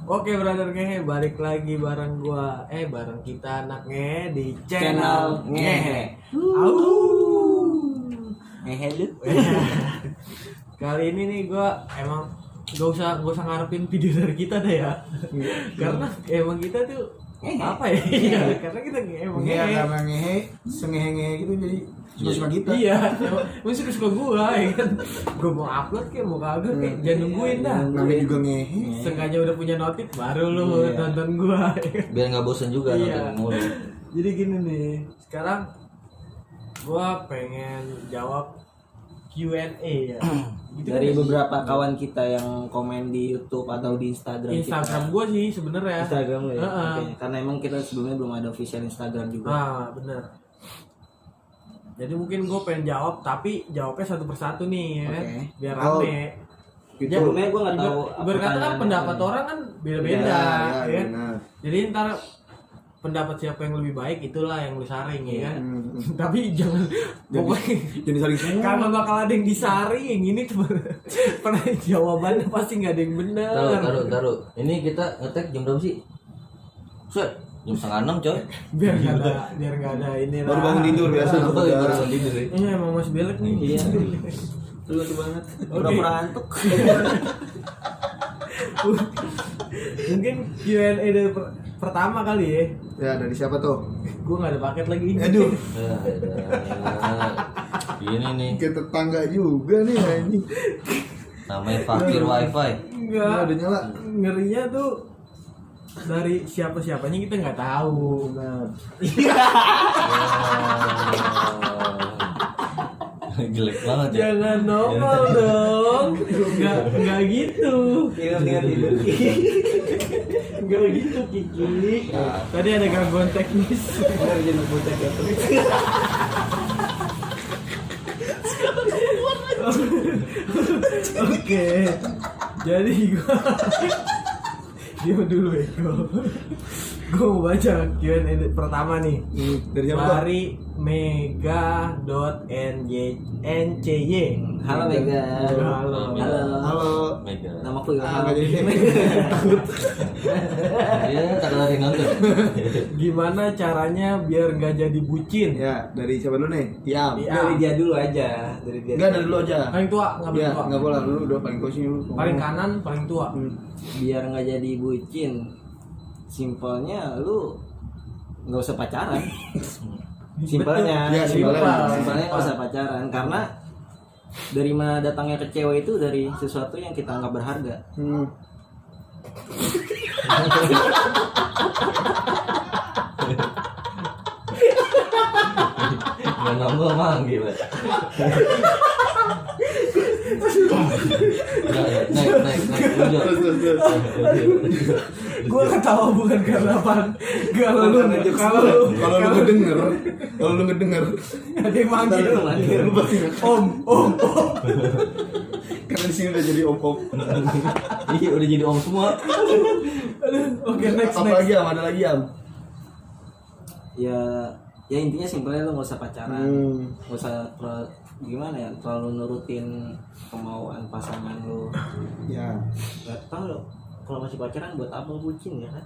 Oke brother ngehe, balik lagi bareng gua bareng kita anak ngehe di channel ngehe. Ngehe lu. Kali ini nih gua emang gak usah ngarepin video dari kita deh ya. Karena emang kita tuh apa ya? Iya, karena kita emang ngehe. Karena ngehe, sengehe-ngehe gitu jadi suka kita. Iya, emang suka gua ya kan. Gua mau upload kayak mau kagak kayak jangan nungguin dah. Namanya juga ngehe. Sengaja udah punya notif baru lu nonton gua. Biar nggak bosan juga nonton mulu. Jadi gini nih, sekarang gua pengen jawab Q&A ya. Gitu Dari kan? beberapa kawan kita yang komen di YouTube atau di Instagram Instagram kita. gua sih sebenarnya. Instagram lu ya. Heeh. Oke. Karena emang kita sebelumnya belum ada official Instagram juga. Bener. Jadi mungkin gue pengen jawab, tapi jawabnya satu persatu nih ya, Oke. biar rame. Gitu. Sebelumnya gue nggak tahu. Berkata kan pendapat orang kan beda-beda, ya. benar. Jadi ntar pendapat siapa yang lebih baik itulah yang lu saring ya kan. Hmm. Tapi jangan pokoknya Jadi saling semua. karena bakal ada yang disaring ini tuh pernah jawabannya pasti nggak ada yang benar. Taruh. Ini kita ngetek jam berapa sih? Set, jam 5:30 coy. Biar nggak ada ini lah. Baru bangun tidur biasa. Baru bangun tidur ya. Iya emang masih belek nih. Iya. Lu banget. Oke. Pura-pura ngantuk. Mungkin Q&A dari pertama kali ya. Ya dari siapa tuh? Gue nggak ada paket lagi. Aduh, Ini nih ke tetangga juga nih ini. namanya fakir wifi. Enggak. Udah nyala. Ngerinya tuh dari siapa-siapanya kita nggak tahu. Benar. Jelek banget ya. Jangan nongol dong. Nggak gitu. Nggak gitu Kiki. Tadi ada gangguan teknis. Oke. Jadi gua diam dulu Eko. Gue mau baca Q&A pertama nih. Dari siapa tuh? Dari mega.ncy. Halo Mega. Halo. Halo. Mega. Nama aku Ah, nggak jadi. Iya, tak ada yang nonton. Gimana caranya biar nggak jadi bucin? Ya, dari siapa dulu nih? Tiam. Iya. Dari dia dulu aja. Dari dia. Enggak, dari dulu aja. Paling tua, nggak Ya, tua. enggak boleh dulu udah paling posisi dulu. Paling kanan, paling tua. Biar nggak jadi bucin. Simpelnya lu nggak usah pacaran. Simpelnya. Ya, simpelnya. Simpelnya nggak usah pacaran karena dari mana datangnya ke cewek itu dari sesuatu yang kita anggap berharga. Nggak nongol manggil. Naik. Terus. Gue ketawa bukan karena apa. Kalau lu ngedenger, ada yang manggil. lu pasti Om. karena di sini udah jadi om. Iya udah jadi om semua. Oke, next. Apa lagi am? Ada lagi am? Ya intinya simpelnya lu nggak usah pacaran, nggak usah gimana ya terlalu nurutin kemauan pasangan lu. Ya. Nggak tahu lo kalau masih pacaran buat apa bucin ya kan?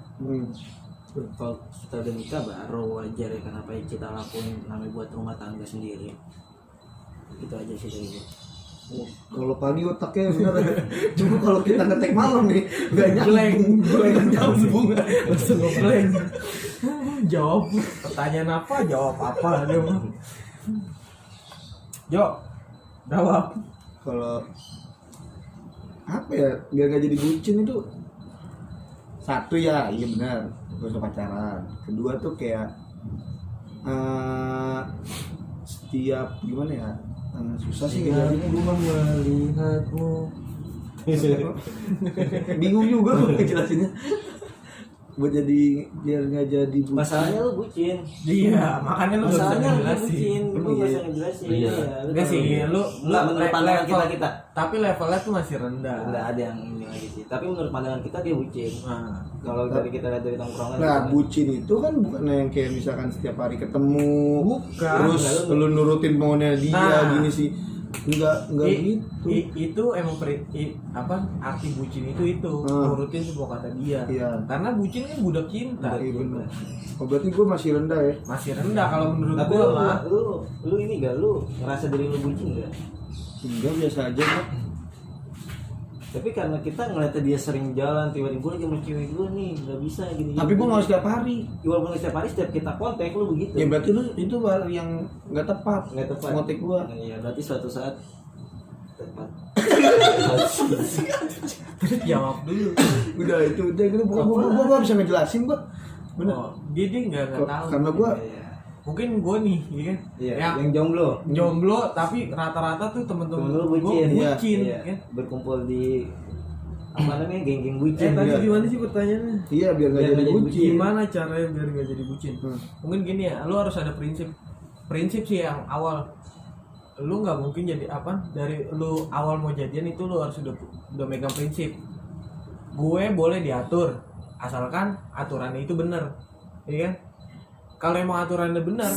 Kalau kita udah nikah baru wajar ya kenapa yang kita lakuin namanya buat rumah tangga sendiri. Itu aja sih dari gue. Kalau pagi otaknya bener. Cuma kalau kita ngetek malam nih nggak nyambung. Langsung ngeblank. Jawab pertanyaan apa? Jawab apa dia mah. Jawab. Kalau apa ya biar nggak jadi bucin itu satu ya iya benar gak usah pacaran. Kedua tuh kayak setiap gimana ya susah sih ngejelasinnya gue melihatmu. bingung juga gue ngejelasinnya buat jadi biar nggak jadi bucin. Masalahnya lu bucin. Iya, makanya lu nggak bisa Masalahnya lu ngejelasin. bucin, lu Emang nggak iya. bisa ngejelasin. Iya. Enggak sih, lu nggak menurut pandangan kita. Tapi levelnya tuh masih rendah. Nggak ada yang ini lagi sih. Tapi menurut pandangan kita dia bucin. Nah, Kalau dari kita lihat dari tongkrongan. Nah, bucin itu kan bukan yang kayak misalkan setiap hari ketemu, Bukan. terus lu nurutin maunya dia Nah. gini sih. Enggak gitu. Itu emang arti bucin itu nurutin semua kata dia. Iya. Karena bucin kan budak cinta. Iya benar. Oh berarti gue masih rendah ya? Masih rendah kalau menurut Tapi gua mah. lu ini gak, lu ngerasa diri lu bucin gak? Enggak, biasa aja kok. Tapi karena kita ngeliatnya dia sering jalan, tiba-tiba lagi sama cewek gue nih, gak bisa gini. Tapi gue nggak setiap hari. Walaupun nggak setiap hari, setiap kita kontak lu begitu. Ya berarti lu itu yang nggak tepat. Nggak tepat. Ngotek gue. Iya, berarti suatu saat tepat. Terus jawab dulu. Udah itu gue bisa ngejelasin gue. Bener. Oh, dia nggak tahu. Karena gue mungkin gue nih, ya kan? Iya, yang jomblo tapi rata-rata tuh temen-temen lu gue bucin, bucin, iya. kan? Berkumpul di apa namanya, geng-geng bucin. Tadi Iya. gimana sih pertanyaannya? iya biar nggak jadi bucin. Gimana caranya biar nggak jadi bucin? Mungkin gini ya, lu harus ada prinsip sih yang awal. Lu nggak mungkin jadi dari lu awal mau jadian itu lu harus udah megang prinsip. Gue boleh diatur asalkan aturannya itu bener, iya kan? Kalau emang aturannya bener,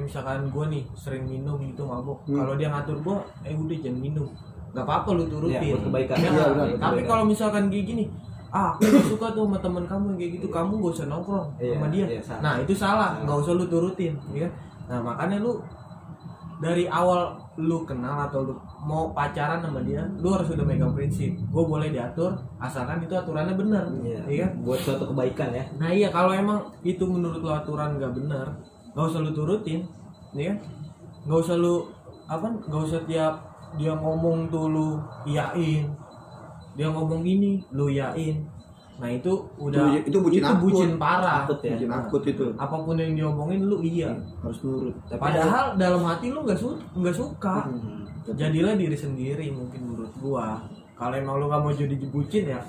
misalkan gue nih sering minum gitu, mabuk. Kalau dia ngatur gue, udah jangan minum, nggak apa-apa lu turutin. Iya, buat kebaikan. Ya, Iya, benar, buat tapi kebaikan. kalau misalkan kayak gini, aku gak suka tuh sama teman kamu yang kayak gitu, kamu gak usah nongkrong sama dia. Iya, salah. Nah itu salah, nggak usah lu turutin, ya kan? Nah makanya lu dari awal lu kenal atau lu mau pacaran sama dia, lu harus udah megang prinsip. Gue boleh diatur asalkan itu aturannya benar, Iya. iya kan? Buat suatu kebaikan ya. Nah iya, kalau emang itu menurut lo aturan nggak benar, nggak usah lu turutin, ya kan? Nggak usah lu nggak usah tiap dia ngomong tuh lu iyain, dia ngomong ini lu iyain. Nah itu udah Itu bucin akut. parah. Akut ya. Bucin akut itu. Apapun yang diomongin lu iya. Harus nurut. Padahal dalam hati lu nggak suka. Jadilah diri sendiri mungkin menurut gua. Kalau emang lu nggak mau jadi bucin ya,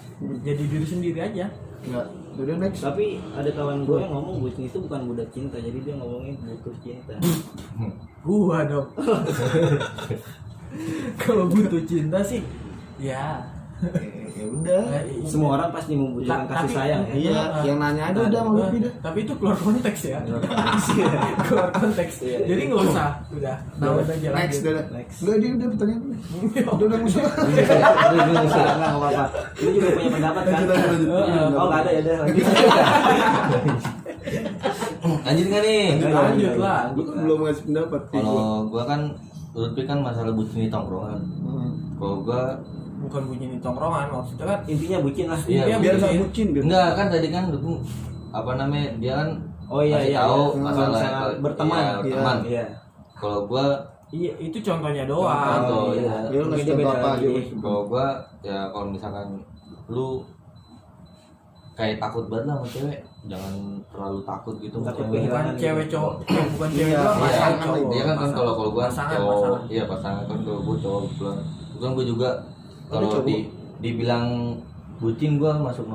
jadi diri sendiri aja. Enggak. Udah next. Tapi ada kawan gue yang ngomong bucin itu bukan budak cinta, jadi dia ngomongin butuh cinta. Gua dong. Kalau butuh cinta sih, ya. Ya udah. Semua orang pasti membutuhkan kasih sayang ya. Iya, yang nanya aja udah mau lebih dah. Tapi itu keluar konteks ya. Keluar konteks. Jadi nggak usah, udah. Nawan aja Next lagi. udah. Next. Enggak dia udah pertanyaan. Udah musuh. Nggak apa-apa. Lu juga punya pendapat kan? Lanjut. Oh nggak ada ya udah lanjut. Lanjut nggak nih? Lanjut lah. Gue kan belum ngasih pendapat. Kalau gua kan Lutfi kan masalah bucin di tongkrongan. Kalau gua Bukan bucin di tongkrongan, maksudnya kan Intinya bucin lah. Iya, biar nggak bucin biar. enggak kan tadi kan Lutfi dia kan Oh iya kasih iya. tahu Iya. masalah Misalnya berteman. iya, berteman. Iya. Kalau gua iya itu contohnya doang. Contoh, iya. Dia ngasih Mungkin dia contoh beda apa aja. lagi. kalau gua ya kalau misalkan lu kayak takut banget lah sama cewek, jangan terlalu takut gitu sama Takut cewek. Bukan kehilangan cewek gitu. cowok, bukan cewek Iya, doang, iya, pasangan iya, cowok. Iya kan kalau gua pasangan, cowok, pasangan. iya pasangan kan kalau gua cowok bukan gua juga kalau cowok. dibilang bucin gua masuk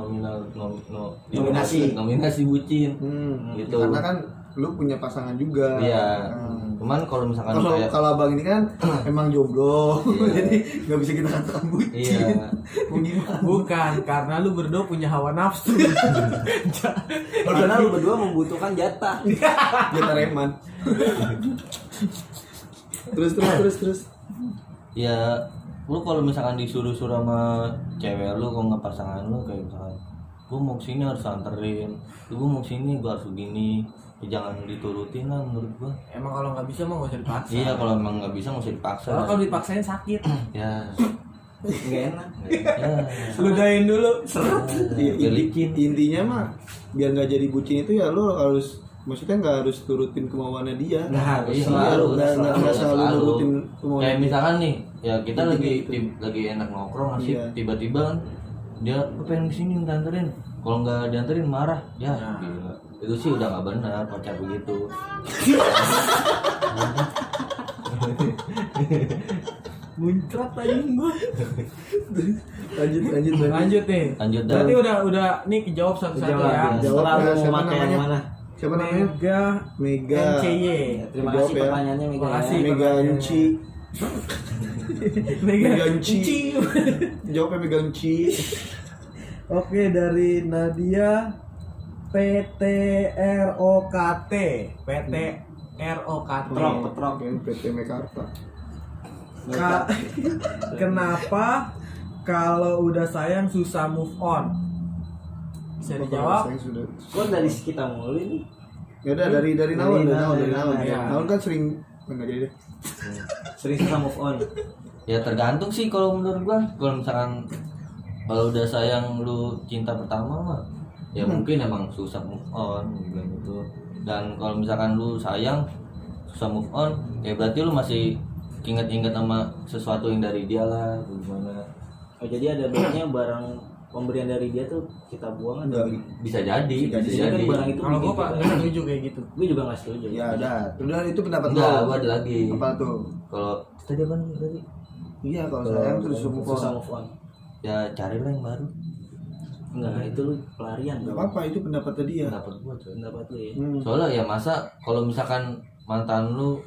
nominasi bucin gitu. Karena kan lu punya pasangan juga. Iya. Cuman kalau misalkan Kalau kayak kalau abang ini kan emang jomblo, Iya. jadi nggak bisa kita katakan bucin. iya Mau gimana? Bukan, karena lu berdua punya hawa nafsu. Karena lu berdua membutuhkan jatah. Kita reman. terus. ya lu kalau misalkan disuruh-suruh sama cewek lu kalau nggak pasangan lu kayak misalkan gua mau kesini harus anterin, gua mau kesini gua harus begini, ya jangan diturutin lah menurut gua. Emang kalau nggak bisa mah nggak usah dipaksa. Iya kalau emang nggak bisa nggak usah dipaksa. Soalnya kalau dipaksain sakit. Ya Nggak enak. ya Ludahin dulu. Iya, licin. intinya mah biar nggak jadi bucin itu ya lu harus, maksudnya nggak harus turutin kemauannya dia. Nggak harus. Iya, Selalu. nggak selalu nurutin kemauannya. kayak misalkan nih ya kita Gitu. lagi enak nongkrong asik, Iya. tiba-tiba kan dia pengen kesini minta anterin, kalau nggak dianterin marah ya. Nah. Gila. Itu sih udah nggak benar pacar begitu. Muncrat anjing gua. Lanjut. Lanjut nih. Lanjut dah. Berarti udah nih kejawab satu-satu Jawab, ya. ya. Jawab, Setelah lu siapa mau pakai yang namanya? mana? Siapa namanya? Mega Mega. NCY. Terima Jawab kasih ya. pertanyaannya Mega. Makasih. Ya. Mega Unci. Mega Mega Unci. Unci. Jawabnya Mega Unci. Oke, dari Nadia PTROKT. PTROKT. Petrok. PT Mekarta. Kenapa kalau udah sayang susah move on? Bisa dijawab? Saya sudah. Kok dari kita mulu ini? Ya udah dari Naon. Ya. Naon kan sering enggak jadi deh. Sering susah move on. Ya tergantung sih kalau menurut gua. Kalau misalkan kalau udah sayang lu cinta pertama mah ya mungkin emang susah move on bilang gitu. Dan kalau misalkan lu sayang susah move on ya berarti lu masih inget-inget sama sesuatu yang dari dia lah gimana. Oh jadi ada baiknya barang pemberian dari dia tuh kita buang atau Bisa jadi Bisa bisa kan jadi. barang itu Kalau bikin gue pak kita- nggak setuju kayak gitu. gue juga nggak setuju. Ya udah itu pendapat Enggak, lo. gua ada lagi. Apa tuh? Kalau tadi apa tadi? Iya kalau sayang terus move Susah on. move on. Ya carilah yang baru. Enggak, itu lu pelarian. Enggak apa-apa itu pendapatnya dia. Pendapat gua tuh. Pendapat lu ya. Soalnya ya masa kalau misalkan mantan lu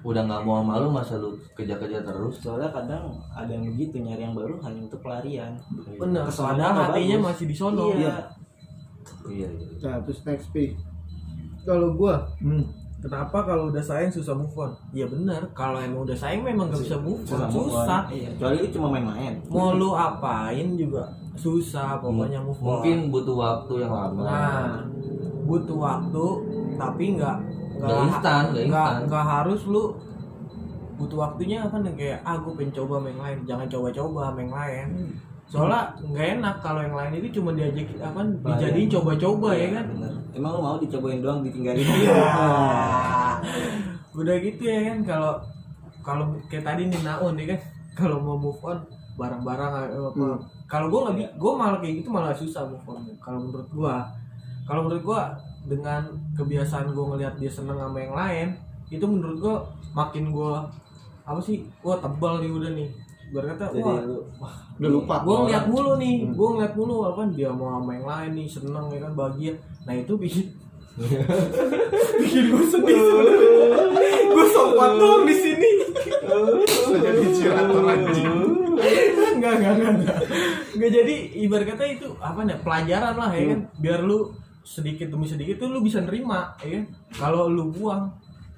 udah nggak mau sama lu masa lu kejar-kejar terus. Soalnya kadang ada yang begitu nyari yang baru hanya untuk pelarian. Bener. Kesannya Padahal nggak hatinya bagus. masih di sono. Iya. Iya. Nah terus next P. Kalau gue, kenapa kalau udah sayang susah move on? Ya bener. Kalau emang udah sayang memang nggak bisa move on. move on. Susah. Iya. Kecuali lu cuma main-main. Mau lu apain juga susah pokoknya move on. Mungkin butuh waktu yang lama. Nah, butuh waktu tapi nggak instan, nggak instan. nggak harus lu butuh waktunya apa nih kayak gue pengen coba main lain, jangan coba-coba main lain. Soalnya nggak enak kalau yang lain itu cuma diajak apa dijadiin coba-coba ya kan. Bener. Emang lu mau dicobain doang ditinggalin? Iya. Udah gitu ya kan kalau kayak tadi nih Naon nih kan kalau mau move on barang-barang apa. Kalau gue malah kayak gitu malah susah move on. Kalau menurut gue dengan kebiasaan gue ngelihat dia seneng sama yang lain itu menurut gue makin gue apa sih tebal nih udah nih berkata Jadi lu Udah lupa. gue ngeliat mulu apa dia mau sama yang lain nih seneng ya kan bahagia. Nah itu bikin gue sedih gue sopan dong di sini. Jadi curator anjing. Nggak jadi ibarat kata itu apa nih pelajaran lah ya kan biar lu sedikit demi sedikit tuh lu bisa nerima ya kan. Kalau lu buang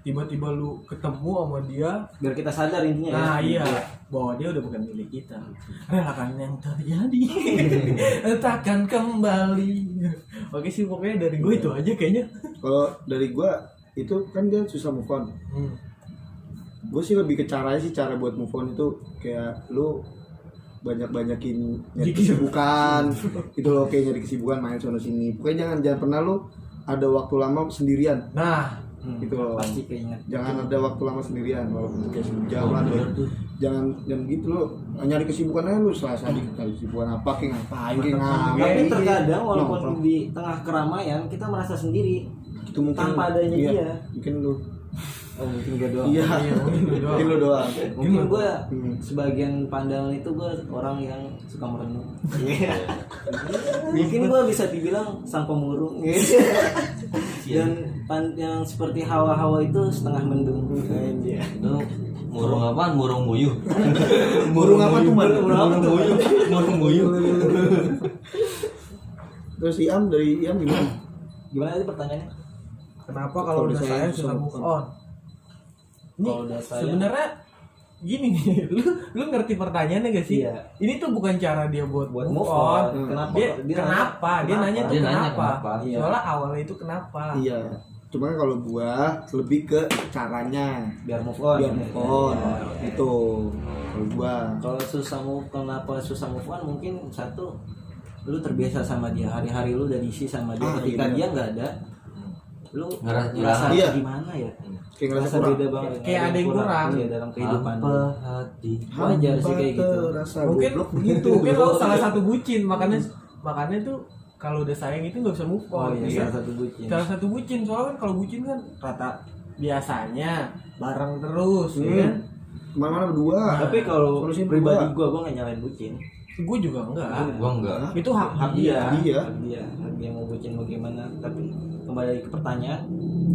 tiba-tiba lu ketemu sama dia biar kita sadar intinya nah ya. iya bahwa dia udah bukan milik kita, relakan yang terjadi takkan kembali. Oke sih pokoknya dari gue itu aja kayaknya. Kalau dari gua itu kan dia susah move on. Gue sih lebih ke caranya sih, cara buat move on itu kayak lu banyakin nyari kesibukan itu loh, kayak nyari kesibukan main sono sini. Pokoknya jangan pernah lu ada waktu lama sendirian. Nah Gitu loh. Pasti keinget. Jangan ada waktu lama sendirian walaupun kayak jauh lah tuh. Jangan gitu loh. Nyari kesibukan aja lu selasa cari kesibukan apa kayak ngapain kayak Tapi ngapain. terkadang walaupun Nongkrong. di tengah keramaian kita merasa sendiri Itu mungkin tanpa adanya iya, dia. Mungkin lu. Oh mungkin gue doang. Iya. Mungkin lu doang. Mungkin gue sebagian pandangan itu gue orang yang suka merenung. Iya. Mungkin gue bisa dibilang sang pemurung. Dan yang seperti hawa-hawa itu setengah mendung. Iya. Lu murung apaan? Murung muyuh. Burung apa tuh man? Murung muyuh. Terus dari Iam gimana? Gimana tadi pertanyaannya? kenapa kalau udah sayang susah move on? Ini Kalau udah sayang- sebenarnya gini nih, lu ngerti pertanyaannya gak sih? Iya. Ini tuh bukan cara dia buat Buat move move on. on. Kenapa? Dia Dia kenapa? Dia nanya, nanya tuh Dia nanya kenapa? kenapa. Iya. Soalnya awalnya itu kenapa? Iya. Cuma kalau gua lebih ke caranya biar move on. biar move on. Iya. Itu kalau gua. Kalau kenapa susah move on mungkin satu lu terbiasa sama dia, hari-hari lu udah diisi sama dia. Ketika iya. dia nggak ada, lu Ngerasa iya. gimana ya? Kayak ngerasa Ngerasa kurang. beda banget. Kayak ada yang kurang. Iya, dalam kehidupan lu. Apa hati? Wajar sih kayak gitu. Rasa Mungkin goblok begitu. Mungkin lo salah satu bucin, makanya tuh kalau udah sayang itu nggak bisa move Oh on. iya, ya kan? salah satu bucin. Salah satu bucin, soalnya kan kalau bucin kan rata biasanya bareng terus, ya kan? Kemana-mana berdua. Tapi kalau Solusi pribadi berdua. gua nggak nyalain bucin. Gue juga enggak. Gua enggak. Itu hak Dia, dia. hak dia mau bucin bagaimana. Tapi kembali lagi ke pertanyaan,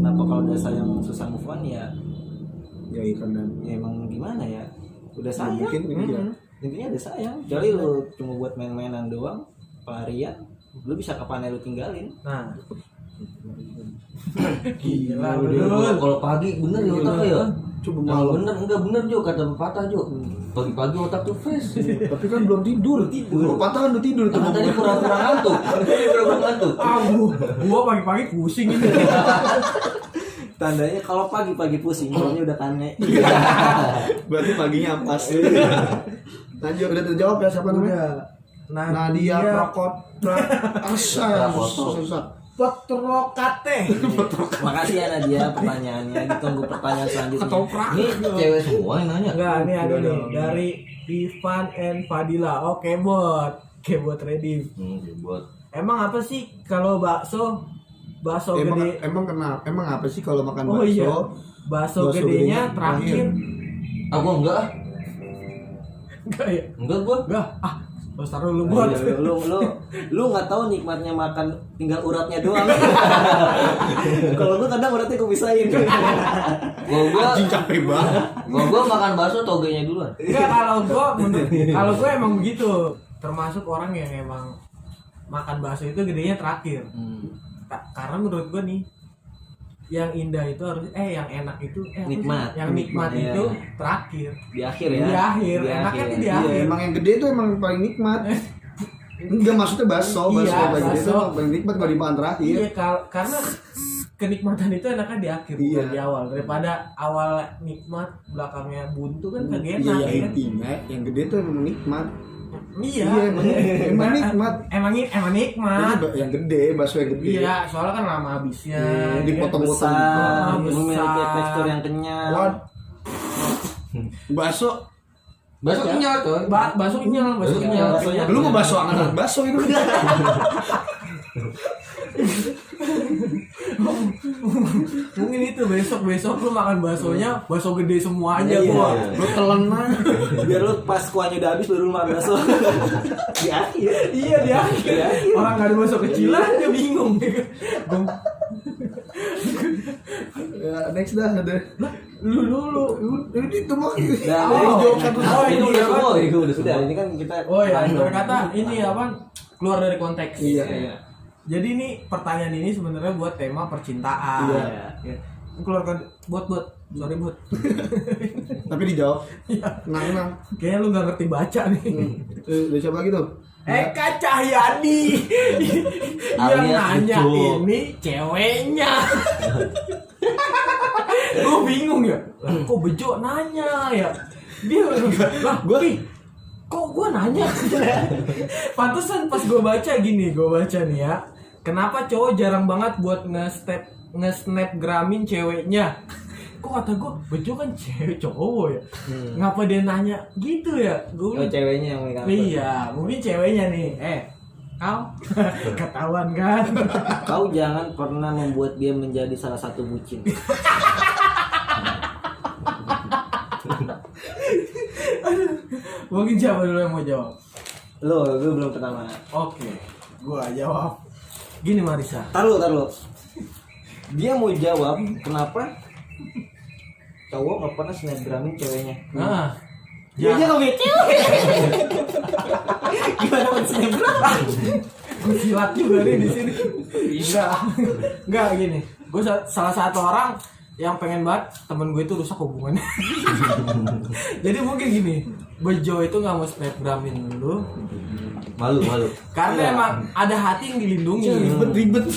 kenapa kalau udah sayang susah move on ya? Ya karena Ya emang gimana ya? Udah sayang. mungkin iya. Intinya udah sayang. Jadi lu cuma buat main-mainan doang, pelarian, lu bisa kapan lu tinggalin. Nah, gila Kalau bener. kalau pagi bener ya otaknya ya. Coba Nah, malam. enggak bener Jo, kata pepatah Jo. Pagi-pagi otak tuh fresh. Tapi kan belum tidur. Patah kan udah tidur tuh. Kan tadi kurang-kurang ngantuk. Kurang ngantuk. Gua pagi-pagi pusing ini. Tandanya kalau pagi-pagi pusing, malamnya udah kane. Berarti paginya ampas. Lanjut, udah terjawab ya siapa namanya? Nadia Prokot. Asa. Susah. Petrokate. Makasih ya Nadia pertanyaannya. Ditunggu pertanyaan selanjutnya. Ketoprak. Ini cewek semua yang nanya. Enggak, ini ada nih dari Ivan and Fadila. Oh, kebot ready. Buat Emang apa sih kalau bakso gede? Emang kenapa? Emang apa sih kalau makan Oh bakso? iya. Bakso gedenya terakhir. gua enggak. Enggak ya? Enggak gua. Enggak. Terus taruh lu buat. Lu nggak tahu nikmatnya makan tinggal uratnya doang. Kalau gua kadang uratnya gua pisahin. Gua Capek banget. gua makan bakso togenya duluan. Enggak, kalau gua emang begitu. Termasuk orang yang emang makan bakso itu gedenya terakhir. Karena menurut gua nih yang indah itu harus yang enak itu Nikmat. yang nikmat Iya. itu terakhir Di akhir ya. di akhir enaknya tuh di Iya, akhir. emang yang gede itu emang paling nikmat. Enggak, maksudnya bakso Iya, yang paling gede itu bakso. emang paling nikmat kalau dimakan terakhir. Iya, karena kenikmatan itu enaknya di akhir Iya. bukan di awal. Daripada awal nikmat belakangnya buntu kan kagak Iya, enak ya ya kan? intinya yang gede itu emang nikmat. Iya, emang nikmat. Emang nikmat. Tapi yang gede, bakso yang gede. Iya, soalnya kan lama habisnya. Iya, dipotong-potong Besar, gitu. memiliki Besar. tekstur yang kenyal. Wah. Bakso, Bakso kenyal coy. Bakso kenyal, bakso kenyal. Baksonya lu mau bakso angan bakso itu. Mungkin itu besok lu makan baksonya, bakso gede semua aja Iya, gua. iya. Lu telan mah. Biar lu pas kuahnya udah habis baru lu makan bakso. Di akhir. Iya dia. Orang nggak ada bakso kecilan dia bingung. Ya, next dah ada. Lu. Itu mah. Nah, jawab satu Oh, ini ini udah apa? semua, ini udah sudah. Ini kan kita. Oh ya, berkata ini apa? Keluar dari konteks. Iya. Jadi ini pertanyaan ini sebenarnya buat tema percintaan. Iya. Ya. Keluarkan buat sorry buat. Tapi dijawab. Iya. Nang. Kayaknya lu nggak ngerti baca nih. Udah siapa lagi tuh? Eka Cahyadi yang Alias nanya Bejo. ini ceweknya. Gue bingung ya. Lah, kok Bejo nanya ya? Dia lah kok gue nanya? Pantesan pas gue baca nih ya. Kenapa cowok jarang banget buat nge-snapgramin ceweknya? Kok kata gue Bejo kan cewek cowok ya? Ngapa dia nanya gitu ya? Gue Oh, ceweknya yang megang. iya, mungkin ceweknya nih. Kau ketahuan kan? Kau jangan pernah membuat dia menjadi salah satu bucin. Mungkin siapa dulu yang mau jawab? Gue belum pertama. Oke, gua jawab. Gini Marisa. Taruh. Dia mau jawab kenapa cowok nggak pernah snapgramin ceweknya. Nah, Dia aja nggak mikir. Gimana mau snapgram? gue silat juga nih di sini. Enggak gini. Gue salah satu orang yang pengen banget temen gue itu rusak hubungannya. Jadi mungkin gini, Bejo itu nggak mau snapgramin lu Malu. karena emang ada hati yang dilindungi. Ribet.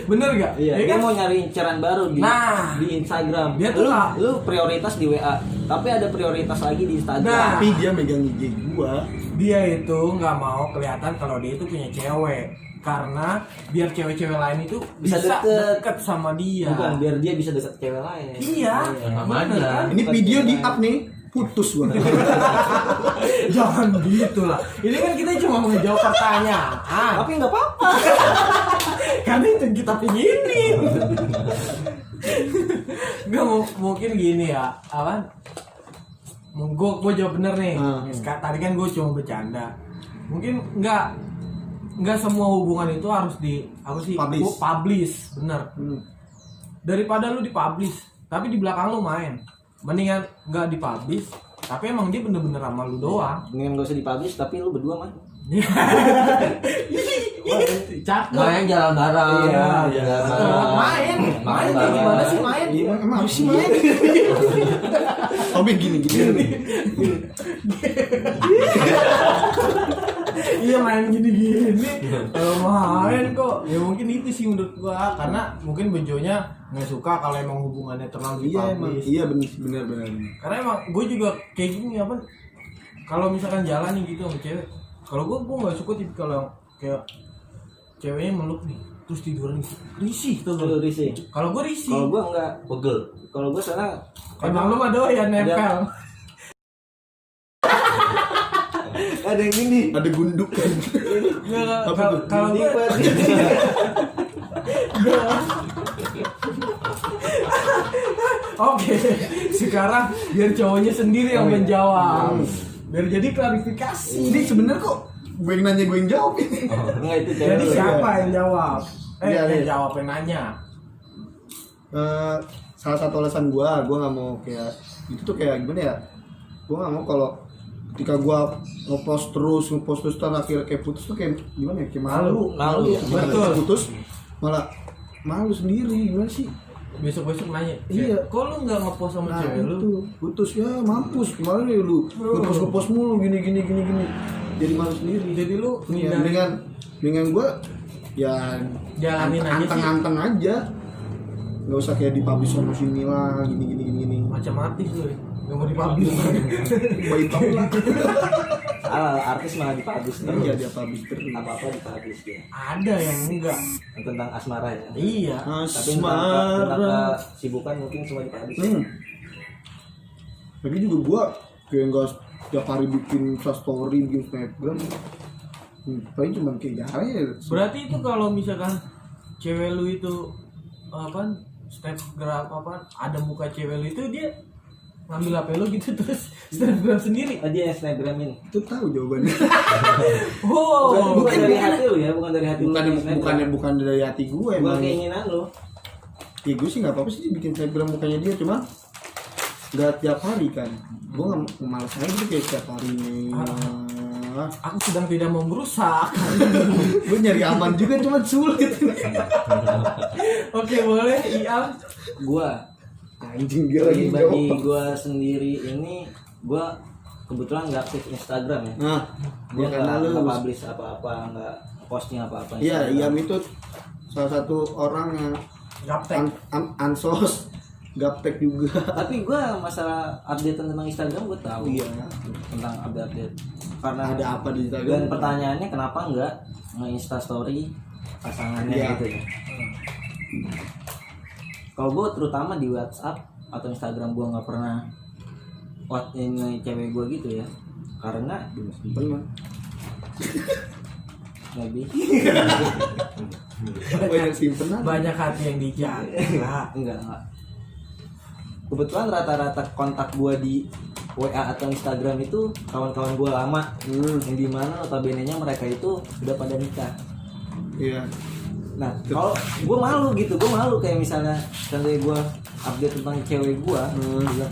Bener gak? Iya, Ya dia kan? mau nyari inceran baru di Nah. di Instagram. Dia tuh nggak- lu prioritas di WA, tapi ada prioritas lagi di Instagram. Nah. Tapi dia megang IG gua. Dia itu nggak mau kelihatan kalau dia itu punya cewek karena biar cewek-cewek lain itu Bisa bisa deket. deket sama dia. Bukan biar dia bisa dekat cewek lain. Iya. Sama bener aja. kan? Ini video di up nih, putus gua. Jangan gitu lah. Ini kan kita cuma ngejawab pertanyaan. Tapi nggak apa-apa. Karena itu yang kita pinginin. Gak mungkin gini ya, apa? Gue jawab bener nih. Tadi kan gue cuma bercanda. Mungkin nggak semua hubungan itu harus publish, bener. Daripada lu dipublish, tapi di belakang lu main, mendingan nggak dipublish, tapi emang dia bener-bener sama lu doang. Mendingan gak usah dipublish tapi lu berdua mah. Cakep. Main jalan bareng. Iya, jalan bareng. Main kayak bareng. gimana sih main? Iya, emang apa sih main? Tapi gini nih. Iya main gini-gini. Kalau main kok ya mungkin itu sih menurut gua, karena mungkin bejonya nggak suka kalau emang hubungannya terlalu Iya emang, dipublish. iya benar. Karena emang gue juga kayak gini apa, kalau misalkan jalan nih gitu sama cewek, kalau gue nggak suka tipe kalau kayak ceweknya meluk nih terus tiduran gitu, risih tuh. Lu risih. Kalau gue risih. Kalau gua enggak. Pegel. Kalau gua sana Emang lu mah doyan nempel. ada yang gini. Ada gunduk kan. Kalau gue oke, sekarang biar cowoknya sendiri yang menjawab. Biar jadi klarifikasi. Ini sebenarnya kok gue yang nanya gue yang jawab ini. Enggak itu cewek. Jadi lu. siapa yang jawab? Iya, Yang iya. jawab yang nanya. Salah satu alasan gue nggak mau kayak itu tuh kayak gimana ya? Gue nggak mau kalau ketika gue ngepost terus dan akhirnya kayak putus tuh kayak gimana ya? Kayak malu. Malu ya. Gimana Betul. kayak putus malah malu sendiri gimana sih? Besok-besok nanya. Iya. Kok lu nggak ngepost sama Nah cewek lu? itu putus ya mampus kemarin ya lu ngepost mulu gini jadi malu sendiri. Jadi lu Iya, ngindari- dengan gue ya Jalanin aja sih. anteng aja, nggak usah kayak dipublish sama sini lah gini. macam artis lu ya. Nggak mau dipublish. Baik tahu lah. Artis malah dipublish terus. Iya dia publish terus. Apa-apa dipublish dia. Ada yang enggak. Tentang asmara ya. Iya. Tapi tentang kesibukan mungkin semua dipublish. Lagi juga gua kayak nggak tiap hari bikin story, bikin snapgram. Paling cuma kayak jarang ya. Berarti itu kalau misalkan cewek lu itu apa snapgram apa ada muka cewek lu itu dia ngambil HP lu gitu terus snapgram sendiri. Dia yang snapgramin. Itu tahu jawabannya. Oh, Bukan dari hati lu ya, bukan dari hati lu. bukan dari hati gue Bukan emang. keinginan lu. Ya gue sih nggak apa-apa sih bikin snapgram mukanya dia, cuma nggak tiap hari kan. Gue nggak malas aja gitu kayak tiap hari nih. aku sedang tidak mau merusak. Gue nyari aman juga cuma sulit. Oke, boleh Iam. Gua Anjing dia lagi bagi jawab. gua sendiri ini gua kebetulan nggak aktif Instagram ya. Nah, Dia gue kenal lu. nggak publish apa-apa, nggak posting apa-apa. Iya, Instagram. Iam itu salah satu orang yang Gaptek. ansos, gaptek juga. Tapi gua masalah update tentang Instagram gua tahu. Iya. Tentang update. Karena Ada apa di Instagram? Dan pertanyaannya kenapa nggak nge-insta story pasangannya Iya. gitu ya. Kalau gue terutama di WhatsApp atau Instagram gue nggak pernah ini cewek gue gitu ya, karena Pernah. lebih Banyak simpenan. Banyak hati yang dijaga. enggak. Kebetulan rata-rata kontak gue di WA atau Instagram itu kawan-kawan gue lama, yang dimana notabene-nya mereka itu udah pada nikah. Iya. Nah, kalau gue malu gitu, gue malu kayak misalnya contohnya gue update tentang cewek gue, bilang,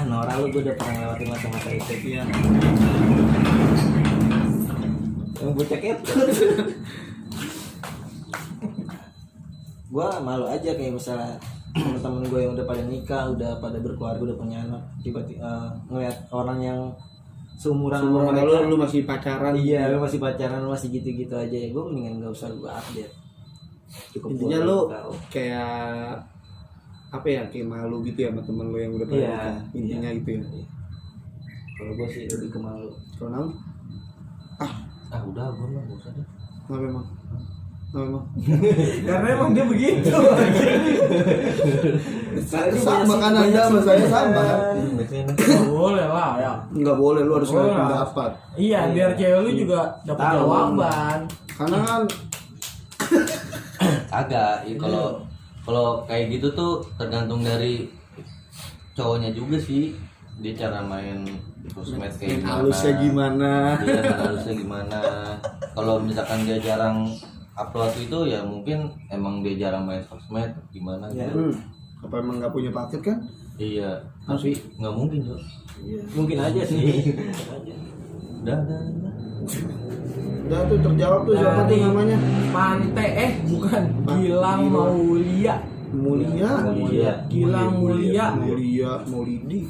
Nora lu gue udah pernah lewatin masa-masa itu. Iya. Yang gue cek itu. Gue malu aja kayak misalnya temen-temen gue yang udah pada nikah, udah pada berkeluarga, udah punya anak, tiba-tiba ngeliat orang yang seumuran sama mereka, lu masih pacaran. iya, lu masih pacaran, lu masih gitu-gitu aja ya, gue mendingan gak usah gue update. Cukup Intinya gua lu tahu. kayak apa ya, kayak malu gitu ya sama temen lu yang udah pernah Iya, nikah. Intinya iya. gitu ya. Kalau gue sih lebih ke malu. Ronald, Udah gue mah nggak usah deh. kenapa emang? Karena emang dia begitu. Sama kan Anda sama saya sama. Boleh lah ya. Enggak boleh, lu harus Boleh ngasih lah. pendapat. Iya, biar cewek lu juga dapat Tahu. jawaban. Karena kan Agak, kalau kayak gitu tuh tergantung dari cowoknya juga sih, dia cara main sosmed kayak gimana, halusnya gimana. dia main halusnya gimana. Kalau misalkan dia jarang upload itu ya mungkin emang dia jarang main sosmed gimana Ya. gitu. Apa emang nggak punya paket kan? Iya, tapi nggak mungkin tuh. Mungkin aja sih. Udah. Udah tuh terjawab tuh siapa tuh Dari namanya? Mante bukan Gilang Maulia. Mulia. Gilang Mulia. Maulidi.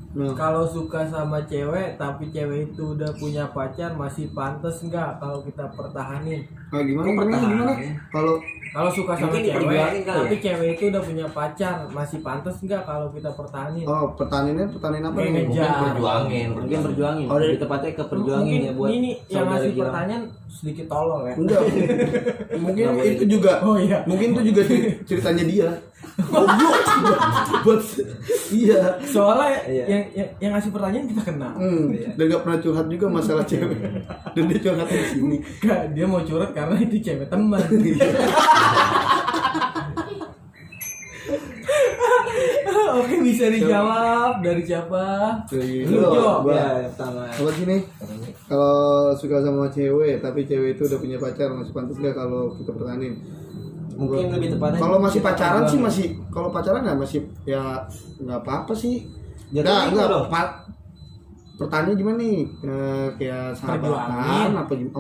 Nah, Kalau suka sama cewek tapi cewek itu udah punya pacar masih pantas nggak kalau kita pertahanin? gimana? Kalau Kalau suka sama Mungkin cewek diperjuangin kali tapi cewek itu udah punya pacar masih pantas nggak kalau kita pertahanin? pertanin apa Kayak nih? ngejar. Mungkin perjuangin. Oh, dari- Lebih tepatnya ke perjuangin Mungkin ya buat ini yang saudara ngasih Gilang. pertanyaan sedikit tolol ya. Enggak. Mungkin itu juga. Oh iya. Mungkin itu juga ceritanya dia. Goblok. Buat iya. Soalnya Iya. yang ngasih pertanyaan kita kenal. Dan gak pernah curhat juga masalah cewek. Dan dia curhat di sini. Gak, dia mau curhat karena itu cewek teman. Oke, bisa dijawab dari siapa? Lu, Jo. Ya, yang pertama. Apa gini? Kalau suka sama cewek tapi cewek itu udah punya pacar masih pantas gak kalau kita pertahanin? Mungkin lebih tepatnya Kalau masih kita pacaran sih perjuangin. kalau pacaran ya masih ya nggak apa-apa sih. Jatuhnya itu loh. Pertanyaan gimana nih? Kayak sahabatan Perjuangin. apa gimana?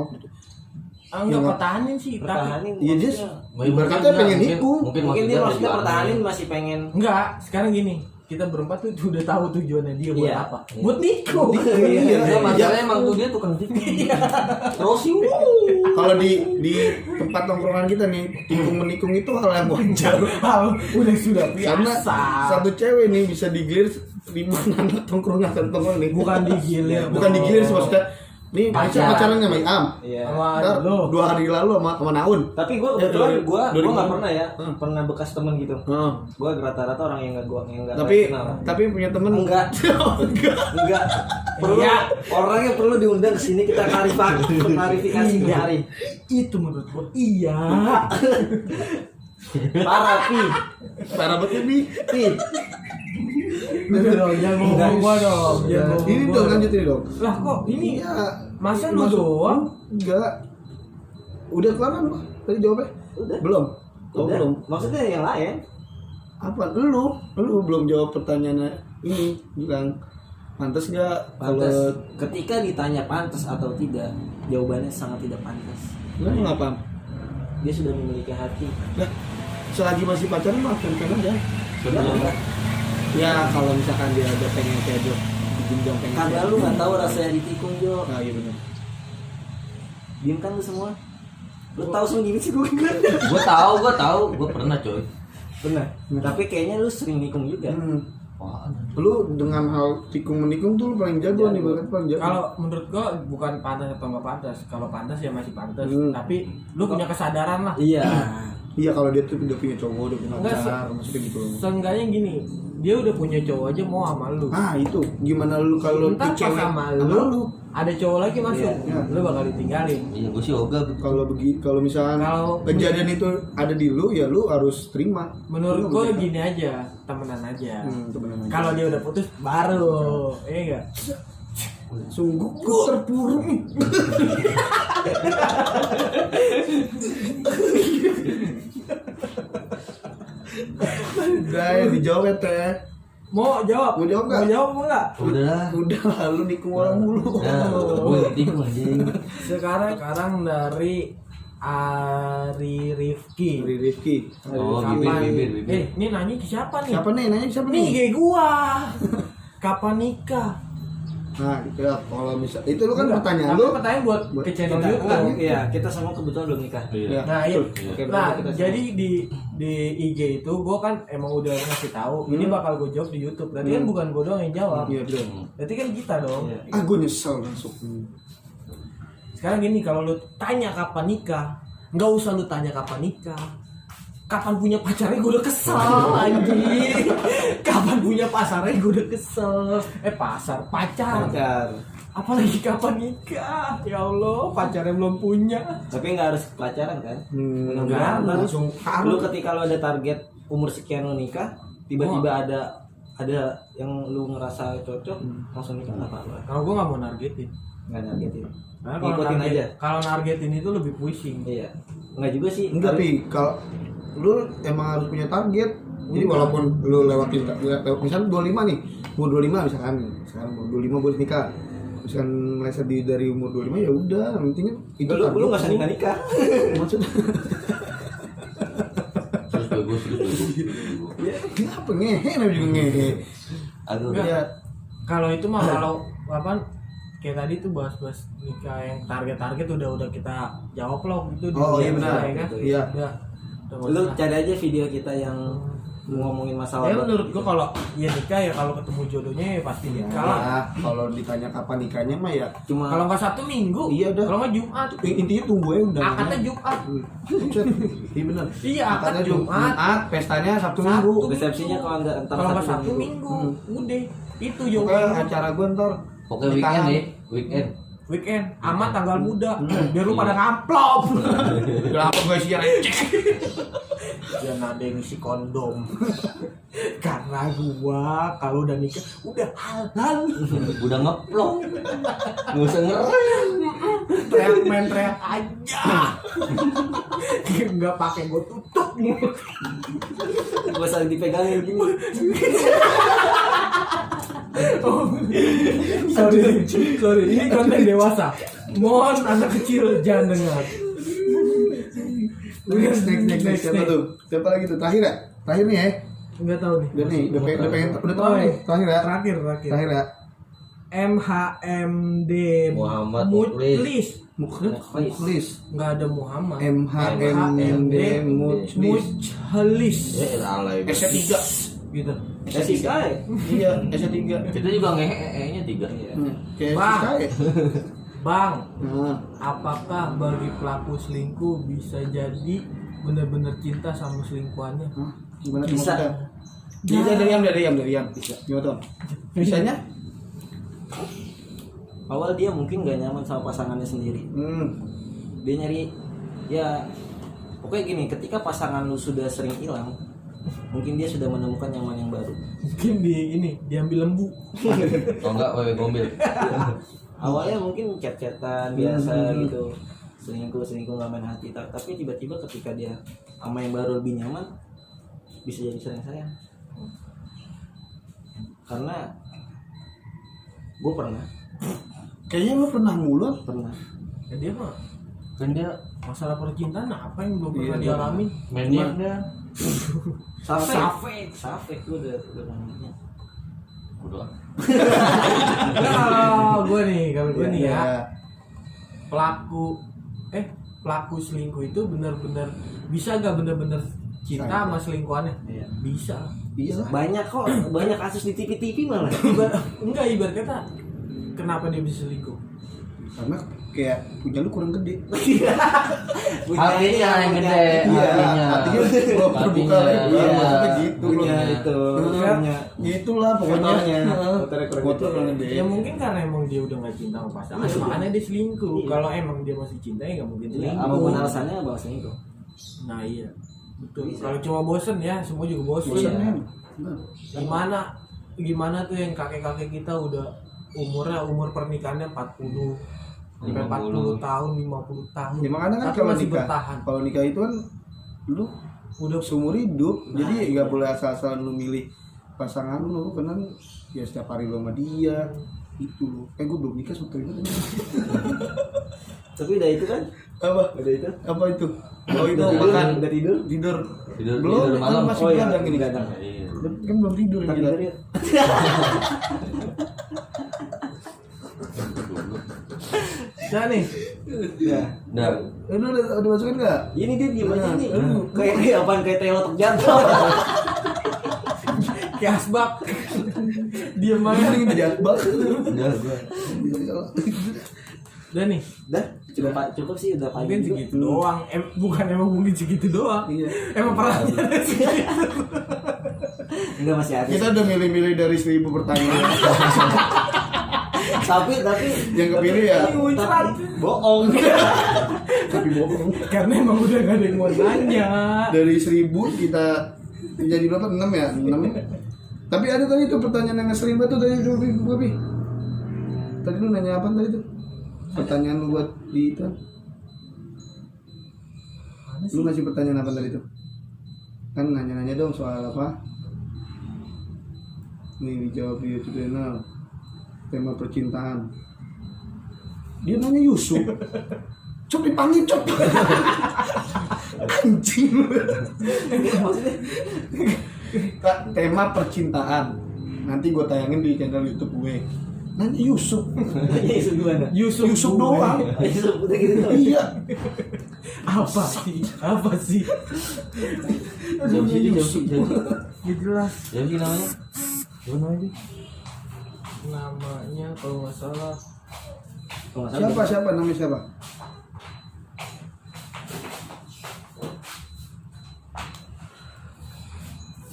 Oh, Enggak Iya. pertahanin sih, tapi Pertahanin. iya dia maksudnya. ibaratnya pengen nikung. Mungkin dia maksudnya pertahanin masih pengen. enggak. Sekarang gini, kita berempat tuh udah tahu tujuannya dia buat Iya. apa. Buat nikung. Iya. Ya, masalahnya emang tuh dia tukang tikung. Rosi. Kalau di tempat tongkrongan kita nih, tikung menikung itu hal yang wajar. Hal udah sudah Karena biasa. satu cewek nih bisa digilir 5 anak tongkrongan nih. Bukan digilir. Bukan digilir sih maksudnya. Nih Pacaran. pacaran sama Iam. Iya. Ntar Waduh. 2 hari lalu sama Naun. Tapi gue Ya, kebetulan gue 2000. nggak pernah ya pernah bekas temen gitu. Heeh. Gue rata-rata orang yang nggak Tapi kenal. punya temen Enggak. Enggak. Perlu Iya. orangnya perlu diundang ke sini kita klarifikasi Iya. hari. Itu menurut gua iya. Parah pi. parah banget nih. Udah dong, jangan ngomong gua dong. Ya, Jangan ngomong ini gua dong lanjut ini dong. Lah kok ini Iya. masa lu doang? Enggak. Udah kelar kan lu? Tadi jawabnya? Udah. Belum. Oh, Udah. belum. Maksudnya yang lain. Apa lu belum jawab pertanyaannya ini bilang pantas nggak Pantas. kalau Ketika ditanya pantas atau tidak, jawabannya sangat tidak pantas. lu ngapa? Dia sudah memiliki hati. Lah, selagi masih pacaran maafkan aja. Ya, Ya kalau misalkan dia ada pengen kayak Jo, jenjang pengen. karena lu nggak tahu rasanya ditikung Jo. Nah, iya benar. Diem kan lu semua. Lu tahu sendiri sih gue kan. Gue tahu, gue pernah coy. Benar. Tapi kayaknya lu sering nikung juga. Wah, Lu dengan hal tikung menikung tuh lu paling jago nih, bahkan paling jago. Kalau menurut gua bukan pantas atau nggak pantas. Kalau pantas ya masih pantas. Hmm. Tapi lu punya kesadaran lah. Iya. Iya kalau dia tuh udah punya cowok, udah punya Enggak, pacar, maksudnya gitu. Seenggaknya gini, dia udah punya cowok aja mau sama lu. Ah itu gimana lu kalau Ntar tuh pas cewek sama sama lu, ada cowok lagi masuk, Iya. lu bakal ditinggalin. iya gue sih ogah. kalau misalkan Kalau- kejadian itu ada di lu ya lu harus terima. Menurut Lu gua nggak bisa. gini aja, temenan aja. Temenan aja. Kalau dia udah putus baru, iya enggak? Sungguh ku terpuruk. Udah ya dijawab ya teh. Mau jawab? Mau jawab nggak? Mau jawab enggak? Udah. Udah lalu nikung orang mulu. Ya, gue ditikung anjing. Sekarang dari Ari Rifki. Dari Rifki. Oh, Kapan- bibir. ini nanya ke siapa nih? Siapa nih? Nanya siapa Nih nih? IG gua. Kapan nikah? Nah, gitu ya. Kalau misal itu lu kan Enggak, pertanyaan tapi lu. pertanyaan buat ke channel Kita, YouTube. iya, kita semua kebetulan belum nikah. Iya. Ya, Nah, iya. betul. Oke, Nah, berarti kita jadi di IG itu gue kan emang udah ngasih tahu ini bakal gue jawab di YouTube. Berarti kan bukan gue doang yang jawab. Iya, betul. Berarti kan kita dong. Iya. Ah, gue nyesel masuk. Sekarang gini, kalau lu tanya kapan nikah, nggak usah lu tanya kapan nikah. Kapan punya pacarnya gue udah kesel anjing. Kapan punya pacarnya gue udah kesel. Pacar. Pacar. Apalagi kapan nikah? Ya Allah, pacarnya belum punya. Tapi nggak harus pacaran kan? Enggak, Lu- langsung Lu ketika lu ada target umur sekian lu nikah, tiba-tiba ada yang lu ngerasa cocok, langsung nikah nggak apa-apa. Kalau gue nggak mau nargetin. Nggak nargetin. Karena kalau Ngikutin aja. kalau nargetin itu lebih pusing. Iya. Nggak juga sih. Enggak, Pi. Kalau lu emang harus punya target. Jadi walaupun lu lewatin misalnya 25 nih, umur 25 misalkan sekarang umur 25 boleh nikah. misalkan meleset dari umur 25 ya udah, yang penting kan itu Lu nggak usah nikah. maksudnya Terus bagus. ya kenapa ngehe namanya juga ngehe. Aduh. Enggak. Ya Kalau itu mah kalau apa kayak tadi tuh bahas-bahas nikah yang target-target udah kita jawab loh itu di oh iya DM benar. saya, kan? Iya. Udah Lu usah. cari aja video kita yang ngomongin masalah. Ya menurut gua kalau ya nikah ya kalau ketemu jodohnya ya pasti nikah lah. Ya, kalau ditanya kapan nikahnya mah ya Cuma Kalau nggak Sabtu Minggu, Iya, udah. kalau nggak Jumat, intinya tunggu aja udah. akadnya Jumat. Buset. Iya benar. Iya, akad Akadnya Jumat. pestanya Sabtu Sabtu. Minggu. resepsinya kalau nggak Kalau nggak Sabtu Minggu, udah itu yang Pokoknya acara gue ntar Pokoknya weekend nih, weekend. weekend amat tanggal muda biar lu pada ngamplop. Kenapa gue sih receh? Jangan ada yang isi kondom. Karena gua kalau udah nikah udah halal. Udah ngeplong. Nggak usah ngerem. Teriak aja. Nggak pakai gua tutup. gua saling dipegangin gini. Oh, sorry, ini konten dewasa. Mohon anak kecil jangan dengar. Next. Siapa tuh? Siapa lagi tuh? Terakhir ya? Terakhir nih ya? Enggak tahu nih. Udah nih, udah pengen Oh, terakhir nih. Terakhir ya? Terakhir. Terakhir ya? MHMD Muhammad Mutlis. Mukhlis. Enggak ada Muhammad. MHMD Mukhlis. Mukhlis. Alay. S3. Gitu. Sika ya? Iya, S3. Kita juga ngehe-nya 3. Kayak Bang. Sky. Bang, Nah, apakah bagi pelaku selingkuh bisa jadi benar-benar cinta sama selingkuhannya? gimana tuh Bisa. maksudnya? Bisa dari yang. Bisa. Gimana tuh? Bisanya? Awal dia mungkin nggak nyaman sama pasangannya sendiri. Dia nyari ya pokoknya gini, ketika pasangan lu sudah sering hilang, mungkin dia sudah menemukan nyaman yang baru. Mungkin diambil lembu. Kalau enggak wewe gombel. Awalnya mungkin chat-chatan biasa gitu, selingkuh nggak main hati, tapi tiba-tiba ketika dia sama yang baru lebih nyaman, bisa jadi sayang. Karena gue pernah Kayaknya lu pernah mulu. Ya dia mah Kan dia masalah percintaan apa yang belum pernah Iya, dialami? maniak dia. Safek gue udah namanya. Udah. Kalau gue nih Iya. ya pelaku selingkuh itu benar-benar bisa gak benar-benar cinta sama selingkuhannya? Iya. Bisa. Iya. Banyak kasus di TV malah. Ibarat kata kenapa dia bisa selingkuh? Karena kayak punya lu kurang gede. Hatinya yang gede, hatinya. Artinya gua terbuka Hatinya, lebar, iya. maksudnya gitu. Punya loh. itu, Punya punya pokoknya. motornya. Heeh. Motornya kurang Motor gede. kurang gede. Ya mungkin karena emang dia udah gak cinta sama pasangan, makanya dia selingkuh. Iya. Kalau emang dia masih cinta ya gak mungkin Ya, selingkuh. apapun alasannya bahasanya itu. Nah iya, betul. Bisa. Kalau cuma bosen ya, semua juga bosen. Bosan, Ya. men. Gimana tuh yang kakek-kakek kita udah umur pernikahannya 40 sampai 40 tahun, 50 tahun. Ya makanya kan Tapi kalau masih nikah, bertahan. kalau nikah itu kan lu Udah seumur hidup, Nah, jadi nggak boleh asal-asalan lu milih pasangan lu, karena ya setiap hari lu sama dia itu lu. Gue belum nikah sebetulnya. Tapi udah itu kan? Apa? Udah itu? Apa itu? Oh itu Udah makan udah tidur? tidur. Tidur Belum, tidur kan malam. masih Oh, iya. begadang ini. Begadang. Iya. Kan belum tidur Ntar ini. tidur ya. Nah nih, Ya. Udah. Lu udah masukin nggak? Ini dia diem aja nih. Nah. Kayak apaan kayak Teo terjatuh. kayak asbak. Diam Ini aja. jadi asbak. Udah gua. Udah nih, Dah, cukup sih udah pagi. mungkin juga. segitu doang. Bukan emang mungkin segitu doang. Iya. Emang perhatiannya segitu. Enggak masih ada. Kita udah milih-milih dari 1000 pertanyaan. Tapi Yang kepilih ya. tapi bohong. Tapi bohong. Karena emang udah gak ada yang mau nanya. Dari 1000 kita jadi berapa? 6 ya? 6. Tapi ada tadi tuh pertanyaan yang ngeselin banget tuh dari Babi. Tadi lu nanya apa tadi tuh? Pertanyaan lu buat di itu. Lu ngasih pertanyaan apa tadi tuh? Kan nanya-nanya dong soal apa? Nih dijawab di YouTube channel. Tema percintaan. Dia nanya Yusuf. Cok dipanggil Cok. Anjing. Maksudnya Tema percintaan. Nanti gue tayangin di channel YouTube gue. Nanya Yusuf. Yesus gimana? Yusuf doang. Yesus udah gitu doang. Iya. Apa sih? Apa sih? Jauh sini, jauh sini, jauh. Gak jelas. Ya sih namanya. Siapa namanya sih? Namanya kalau nggak salah Kalau nggak salah Siapa namanya siapa?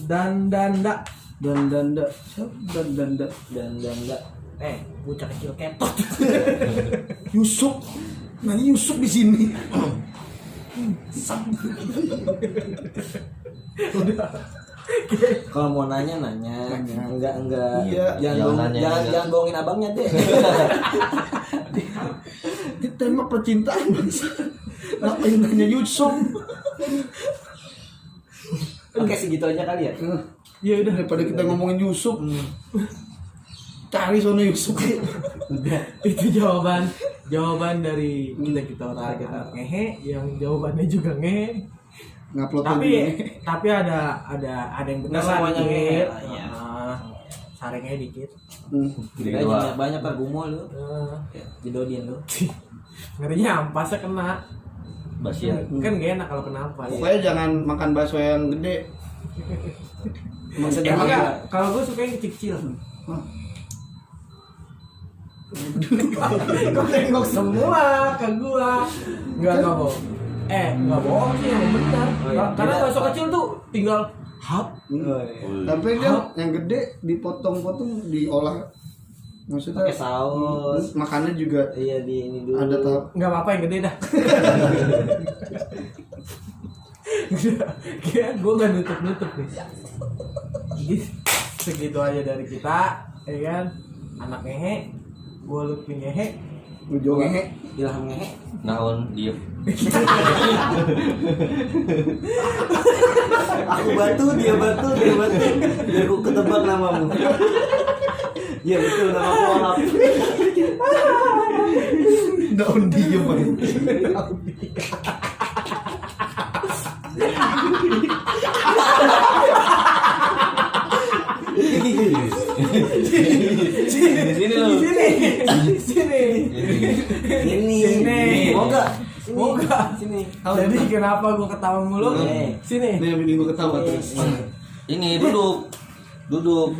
Danda. Danda. Siapa Danda? dan enggak. Bocah kecil ketot. Yusuf. Nanya Yusuf di sini. Kalau mau nanya. Enggak. Iya. Jangan bohongin abangnya deh. Ini tema percintaan bangsa. Ngapain nanya Yusuf? Oke segitu aja kali ya. Ya udah, Daripada kita ngomongin Yusuf, cari sono Yusuf. itu jawaban dari kita orang ngehe yang jawabannya juga ngehe. Ngupload Tapi ada yang benar Nggak semuanya dikit. ngehe lah, iya. Sarengnya dikit. Kita Gitu, aja banyak par gumul lu. Didodin lu. Ngerinya ampasnya kena. Basian. Kan gak enak kalau kena ampas. Pokoknya jangan makan bakso yang gede. Maksudnya Emang apa? enggak, kalau gue suka yang kecil-kecil. Kok tengok semua ke gua. Enggak bohong. Enggak bohong sih, yang benar. Oh, iya. Karena bakso kecil tuh tinggal hap. Tapi kan yang gede dipotong-potong diolah. Maksudnya Pakai saus. makannya juga Iya di ini dulu. ada tahap. Enggak apa-apa yang gede dah. Kira gue gak nutup nih. Segitu aja dari kita, ya kan? Anak ngehe, gue Lutfi ngehe. Ujung ngehe. Ilham ngehe. Naon diem. Aku batu, dia batu. Biar aku ketebak namamu. Iya betul nama aku Wahab. Daun diem aja. Sini lu. Ini. Mau nggak? Sini. Jadi kenapa gue ketawa mulu? Sini. Ini yang bikin gue ketawa terus. Ini duduk. Tutup.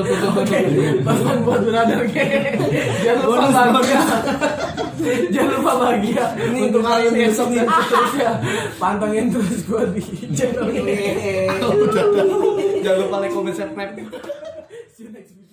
Pesan buat brother Jangan lupa bahagia. Ini untuk kalian besok nih. Pantengin terus gue di channel ini. Jangan lupa like, comment, subscribe. See you next video.